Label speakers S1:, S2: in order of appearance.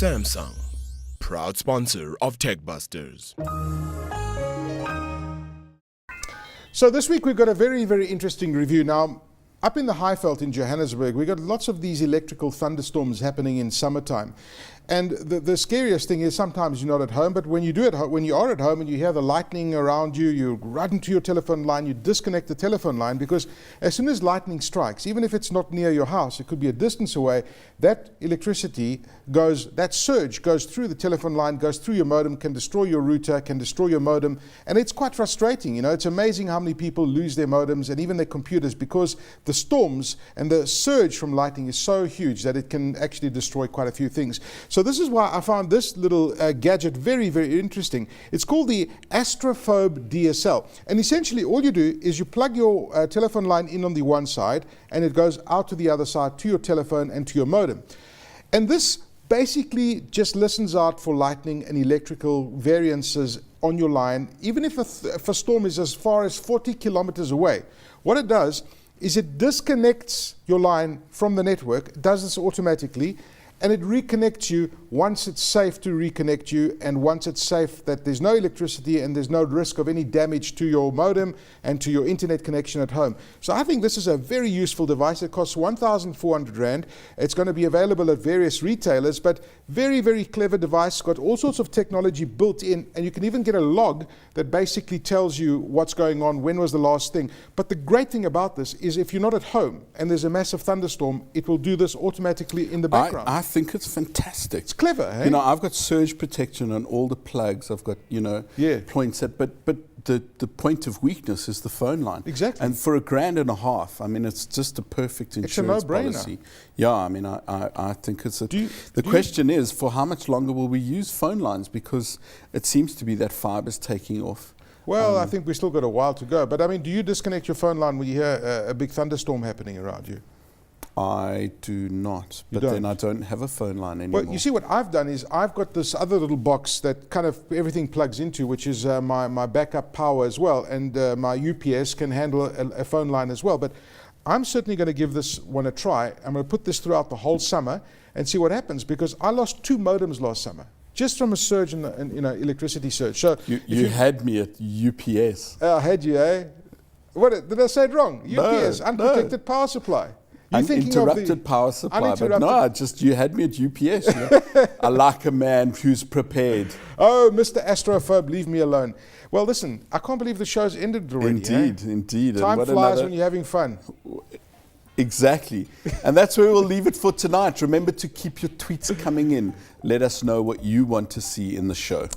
S1: Samsung, proud sponsor of Techbusters.
S2: So this week we've got a very, very interesting review. Now, up in the Highveld in Johannesburg, we've got lots of these electrical thunderstorms happening in summertime. And the scariest thing is sometimes you're not at home, but when you are at home and you hear the lightning around you, you run to your telephone line, you disconnect the telephone line, because as soon as lightning strikes, even if it's not near your house, it could be a distance away, that electricity goes, that surge goes through the telephone line, goes through your modem, can destroy your router, can destroy your modem, and it's quite frustrating. You know, it's amazing how many people lose their modems and even their computers because the storms and the surge from lightning is so huge that it can actually destroy quite a few things. So this is why I found this little gadget very, very interesting. It's called the Astraphobe DSL. And essentially all you do is you plug your telephone line in on the one side and it goes out to the other side to your telephone and to your modem. And this basically just listens out for lightning and electrical variances on your line, even if a storm is as far as 40 kilometers away. What it does is it disconnects your line from the network, it does this automatically, and it reconnects you once it's safe to reconnect you, and once it's safe that there's no electricity and there's no risk of any damage to your modem and to your internet connection at home. So I think this is a very useful device. It costs 1,400 Rand. It's going to be available at various retailers, but very, very clever device, got all sorts of technology built in, and you can even get a log that basically tells you what's going on, when was the last thing. But the great thing about this is if you're not at home and there's a massive thunderstorm, it will do this automatically in the background.
S3: I think it's fantastic.
S2: It's clever, eh?
S3: You know, I've got surge protection on all the plugs. I've got, you know, points that, but the point of weakness is the phone line.
S2: Exactly.
S3: And for $1,500, I mean, it's just a perfect insurance policy. Yeah, I mean, I think it's the question is, for how much longer will we use phone lines? Because it seems to be that fiber's taking off.
S2: Well, I think we've still got a while to go. But I mean, do you disconnect your phone line when you hear a big thunderstorm happening around you?
S3: I do not, but then I don't have a phone line anymore.
S2: Well, you see, what I've done is I've got this other little box that kind of everything plugs into, which is my backup power as well, and my UPS can handle a phone line as well. But I'm certainly going to give this one a try. I'm going to put this throughout the whole summer and see what happens, because I lost 2 modems last summer just from a surge in electricity surge. So
S3: you had me at UPS.
S2: I had you, eh? What did I say it wrong? UPS, unprotected power supply.
S3: Uninterrupted power supply, but no, you had me at UPS. You know? I like a man who's prepared.
S2: Oh, Mr. Astrophobe, leave me alone. Well, listen, I can't believe the show's ended already.
S3: Indeed.
S2: Time flies when you're having fun.
S3: Exactly. And that's where we'll leave it for tonight. Remember to keep your tweets coming in. Let us know what you want to see in the show.